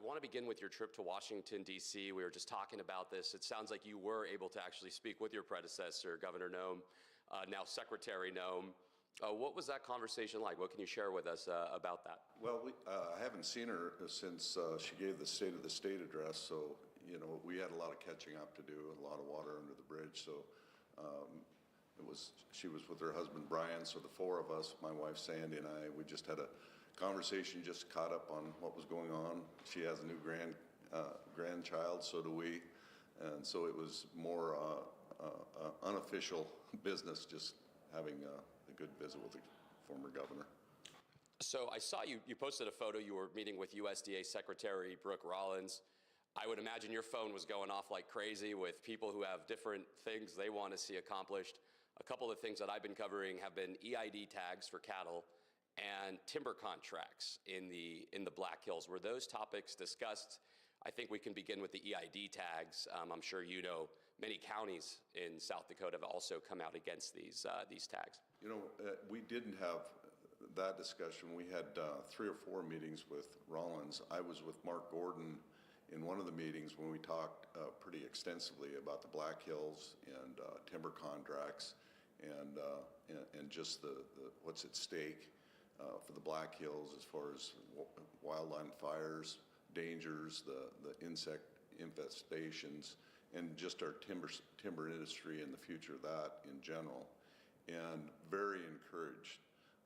want to begin with your trip to Washington, D.C. We were just talking about this. It sounds like you were able to actually speak with your predecessor, Governor Noem, now Secretary Noem. What was that conversation like? What can you share with us about that? Well, I haven't seen her since she gave the State of the State address, so, we had a lot of catching up to do, a lot of water under the bridge, so she was with her husband, Brian, so the four of us, my wife, Sandy, and I, we just had a conversation, just caught up on what was going on. She has a new grandchild, so do we, and so it was more unofficial business, just having a good visit with the former governor. So I saw you posted a photo. You were meeting with USDA Secretary Brooke Rollins. I would imagine your phone was going off like crazy with people who have different things they want to see accomplished. A couple of things that I've been covering have been EID tags for cattle and timber contracts in the Black Hills. Were those topics discussed? I think we can begin with the EID tags. I'm sure many counties in South Dakota have also come out against these tags. We didn't have that discussion. We had 3 or 4 meetings with Rollins. I was with Mark Gordon in one of the meetings when we talked pretty extensively about the Black Hills and timber contracts and just the what's at stake for the Black Hills as far as wildland fires, dangers, the insect infestations, and just our timber industry and the future of that in general. And very encouraged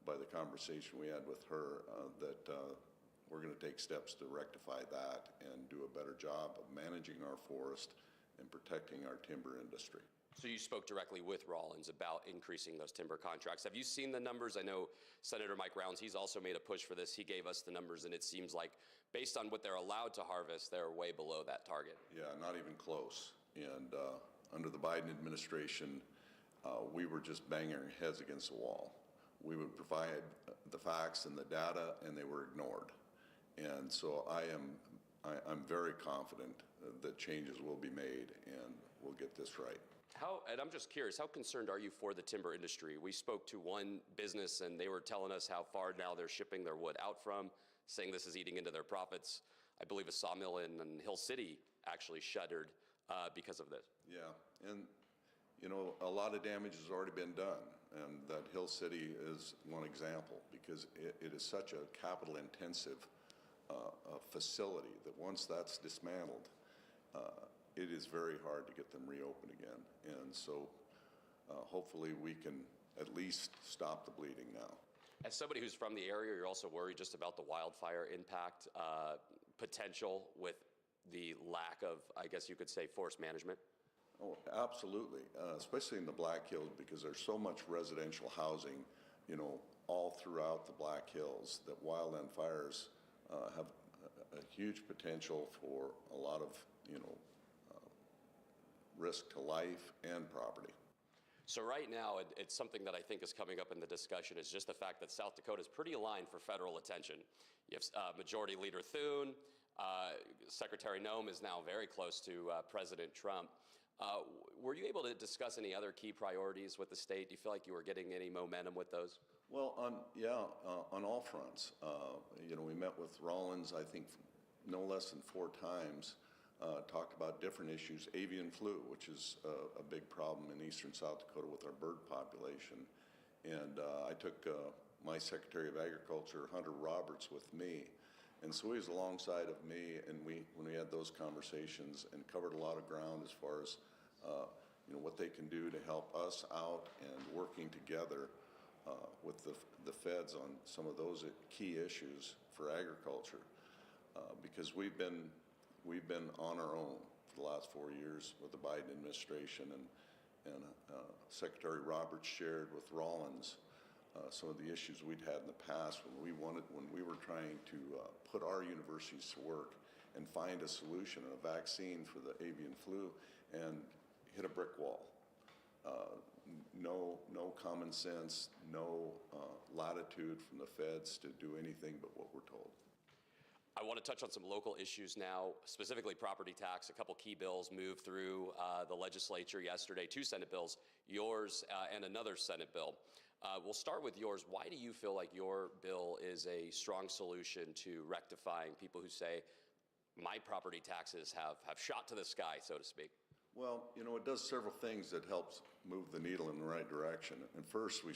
by the conversation we had with her that we're going to take steps to rectify that and do a better job of managing our forest and protecting our timber industry. So you spoke directly with Rollins about increasing those timber contracts. Have you seen the numbers? I know Senator Mike Rounds, he's also made a push for this. He gave us the numbers, and it seems like based on what they're allowed to harvest, they're way below that target. Yeah, not even close. And under the Biden administration, we were just banging our heads against the wall. We would provide the facts and the data, and they were ignored. And so I'm very confident that changes will be made, and we'll get this right. And I'm just curious, how concerned are you for the timber industry? We spoke to one business, and they were telling us how far now they're shipping their wood out from, saying this is eating into their profits. I believe a sawmill in Hill City actually shuttered because of this. Yeah, and a lot of damage has already been done, and that Hill City is one example because it is such a capital-intensive facility that once that's dismantled, it is very hard to get them reopened again. And so hopefully we can at least stop the bleeding now. As somebody who's from the area, you're also worried just about the wildfire impact potential with the lack of, I guess you could say, forest management? Oh, absolutely, especially in the Black Hills because there's so much residential housing, all throughout the Black Hills that wildland fires have a huge potential for a lot of, risk to life and property. So right now, it's something that I think is coming up in the discussion is just the fact that South Dakota is pretty aligned for federal attention. You have Majority Leader Thune, Secretary Noem is now very close to President Trump. Were you able to discuss any other key priorities with the state? Do you feel like you were getting any momentum with those? Well, on all fronts. We met with Rollins, I think, no less than 4 times, talked about different issues, avian flu, which is a big problem in eastern South Dakota with our bird population. And I took my Secretary of Agriculture, Hunter Roberts, with me. And so he was alongside of me, and when we had those conversations and covered a lot of ground as far as what they can do to help us out and working together with the feds on some of those key issues for agriculture, because we've been on our own for the last 4 years with the Biden administration, and Secretary Roberts shared with Rollins some of the issues we'd had in the past when we were trying to put our universities to work and find a solution and a vaccine for the avian flu, and hit a brick wall. No common sense, no latitude from the feds to do anything but what we're told. I want to touch on some local issues now, specifically property tax. A couple key bills moved through the legislature yesterday, 2 Senate bills, yours and another Senate bill. We'll start with yours. Why do you feel like your bill is a strong solution to rectifying people who say, my property taxes have shot to the sky, so to speak. Well, it does several things that helps move the needle in the right direction. And first, we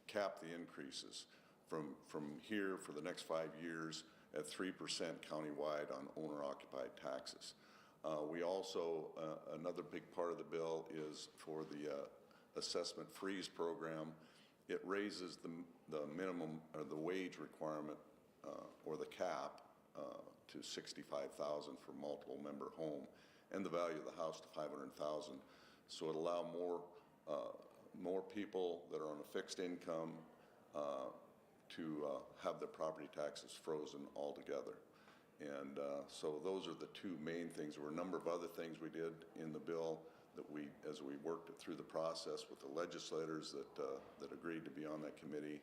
cap the increases from here for the next 5 years at 3% countywide on owner-occupied taxes. We also, another big part of the bill is for the assessment freeze program. It raises the minimum or the wage requirement or the cap to $65,000 for multiple member home, and the value of the house to $500,000. So it allow more people that are on a fixed income to have their property taxes frozen altogether. And so those are the two main things. There were a number of other things we did in the bill that as we worked it through the process with the legislators that agreed to be on that committee,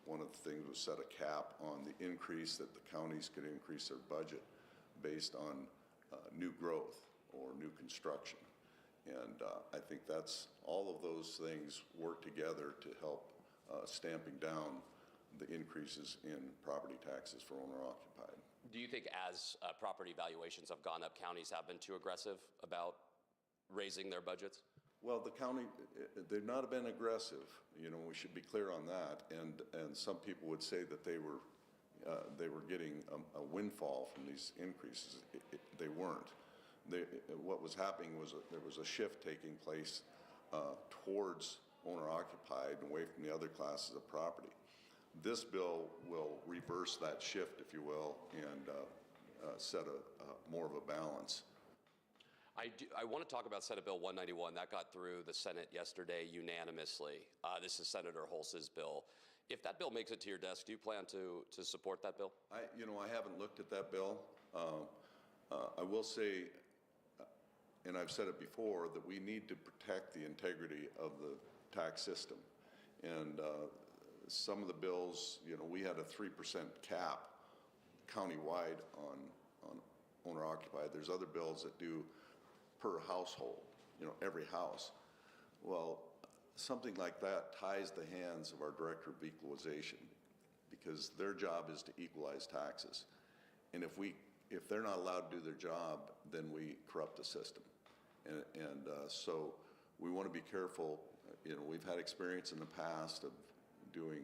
one of the things was set a cap on the increase that the counties could increase their budget based on new growth or new construction. And I think all of those things work together to help stamping down the increases in property taxes for owner-occupied. Do you think as property valuations have gone up, counties have been too aggressive about raising their budgets? Well, the county, they've not been aggressive. We should be clear on that. And some people would say that they were getting a windfall from these increases. They weren't. What was happening was there was a shift taking place towards owner-occupied and away from the other classes of property. This bill will reverse that shift, if you will, and set more of a balance. I want to talk about Senate Bill 191. That got through the Senate yesterday unanimously. This is Senator Hulse's bill. If that bill makes it to your desk, do you plan to support that bill? I haven't looked at that bill. I will say, and I've said it before, that we need to protect the integrity of the tax system. And some of the bills, we had a 3% cap countywide on owner-occupied. There's other bills that do per household, every house. Well, something like that ties the hands of our Director of Equalization, because their job is to equalize taxes. And if they're not allowed to do their job, then we corrupt the system. And so we want to be careful. We've had experience in the past of doing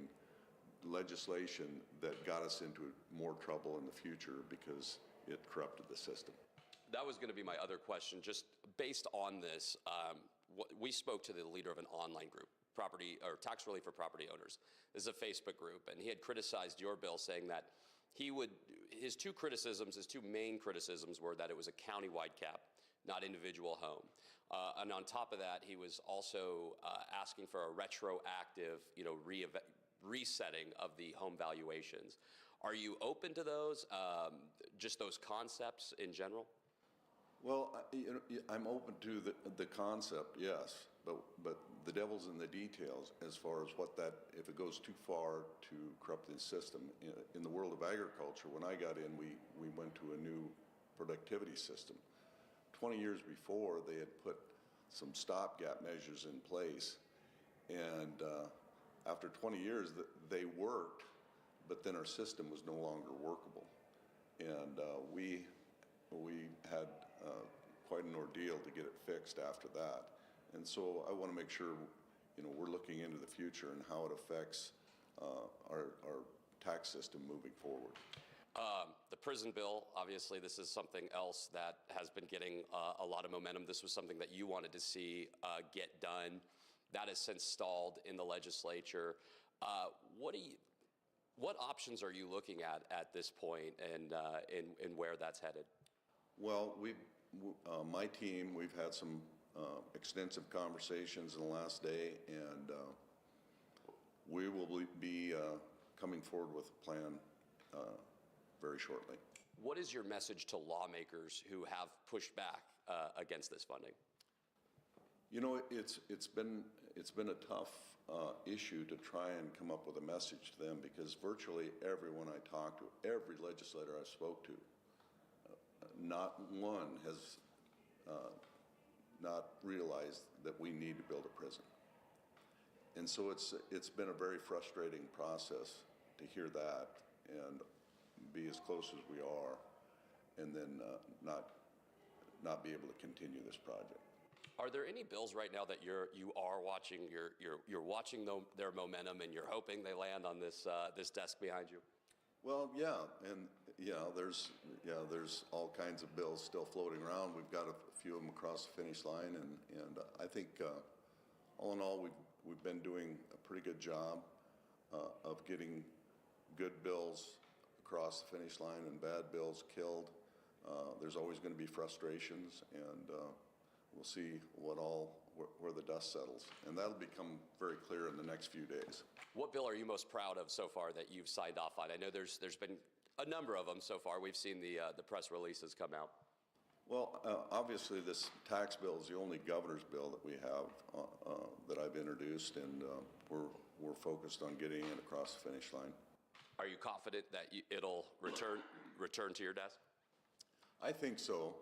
legislation that got us into more trouble in the future because it corrupted the system. That was going to be my other question. Just based on this, we spoke to the leader of an online group, Tax Relief for Property Owners. This is a Facebook group, and he had criticized your bill, saying that his two main criticisms were that it was a countywide cap, not individual home. And on top of that, he was also asking for a retroactive, resetting of the home valuations. Are you open to those, just those concepts in general? Well, I'm open to the concept, yes, but the devil's in the details as far as if it goes too far to corrupt the system. In the world of agriculture, when I got in, we went to a new productivity system. 20 years before, they had put some stopgap measures in place, and after 20 years, they worked, but then our system was no longer workable, and we had quite an ordeal to get it fixed after that. And so I want to make sure, we're looking into the future and how it affects our tax system moving forward. The prison bill, obviously, this is something else that has been getting a lot of momentum. This was something that you wanted to see get done. That has since stalled in the legislature. What options are you looking at this point, and where that's headed? Well, my team, we've had some extensive conversations in the last day, and we will be coming forward with a plan very shortly. What is your message to lawmakers who have pushed back against this funding? It's been a tough issue to try and come up with a message to them, because virtually everyone I talked to, every legislator I spoke to, not one has not realized that we need to build a prison. And so it's been a very frustrating process to hear that. And be as close as we are, and then not be able to continue this project. Are there any bills right now that you are watching? You're watching their momentum, and you're hoping they land on this desk behind you? Well, yeah, and there's all kinds of bills still floating around. We've got a few of them across the finish line, and I think all in all, we've been doing a pretty good job of getting good bills across the finish line and bad bills killed. There's always going to be frustrations, and we'll see where the dust settles, and that'll become very clear in the next few days. What bill are you most proud of so far that you've signed off on? I know there's been a number of them so far. We've seen the press releases come out. Well, obviously this tax bill is the only governor's bill that we have that I've introduced, and we're focused on getting it across the finish line. Are you confident that it'll return to your desk? I think so.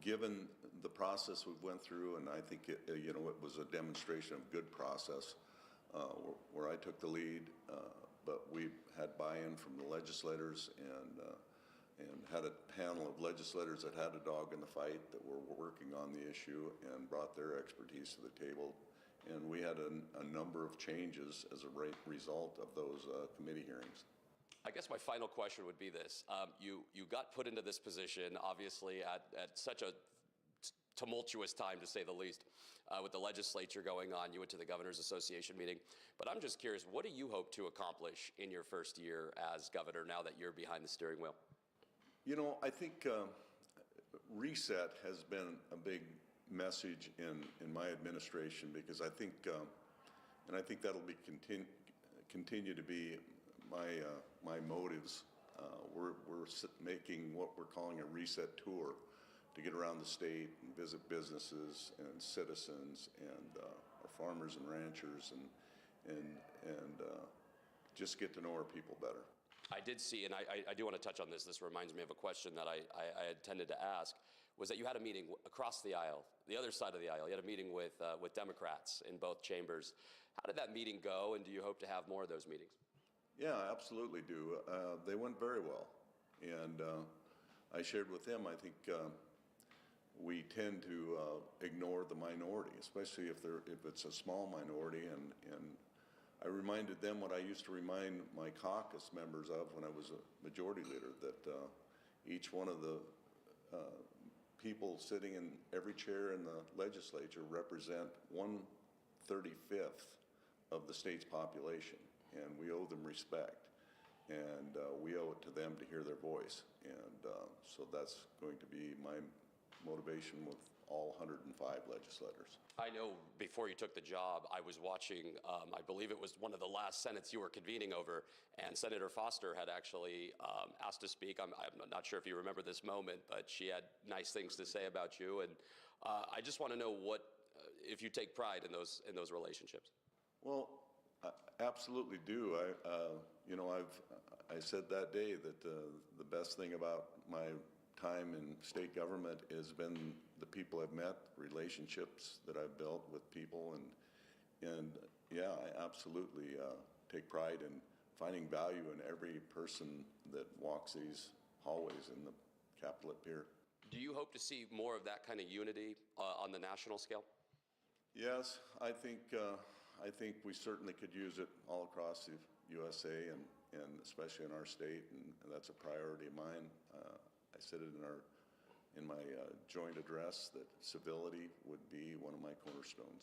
Given the process we went through, and I think it was a demonstration of good process where I took the lead, but we had buy-in from the legislators and had a panel of legislators that had a dog in the fight that were working on the issue and brought their expertise to the table. And we had a number of changes as a result of those committee hearings. I guess my final question would be this. You got put into this position, obviously, at such a tumultuous time, to say the least, with the legislature going on. You went to the Governors Association meeting. But I'm just curious, what do you hope to accomplish in your first year as governor now that you're behind the steering wheel? I think reset has been a big message in my administration, because I think, and I think that'll be continue to be my motives. We're making what we're calling a reset tour to get around the state and visit businesses and citizens and our farmers and ranchers and just get to know our people better. I did see, and I do want to touch on this. This reminds me of a question that I intended to ask, was that you had a meeting across the aisle, the other side of the aisle. You had a meeting with Democrats in both chambers. How did that meeting go, and do you hope to have more of those meetings? Yeah, I absolutely do. They went very well, and I shared with them, I think we tend to ignore the minority, especially if it's a small minority, and I reminded them what I used to remind my caucus members of when I was a majority leader, that each one of the people sitting in every chair in the legislature represent 1/35 of the state's population, and we owe them respect, and we owe it to them to hear their voice, and so that's going to be my motivation with all 105 legislators. I know before you took the job, I was watching, I believe it was one of the last Senates you were convening over, and Senator Foster had actually asked to speak. I'm not sure if you remember this moment, but she had nice things to say about you, and I just want to know if you take pride in those relationships. Well, I absolutely do. I said that day that the best thing about my time in state government has been the people I've met, relationships that I've built with people, and yeah, I absolutely take pride in finding value in every person that walks these hallways in the Capitol at Pier. Do you hope to see more of that kind of unity on the national scale? Yes, I think we certainly could use it all across the USA and especially in our state, and that's a priority of mine. I said it in my joint address that civility would be one of my cornerstones.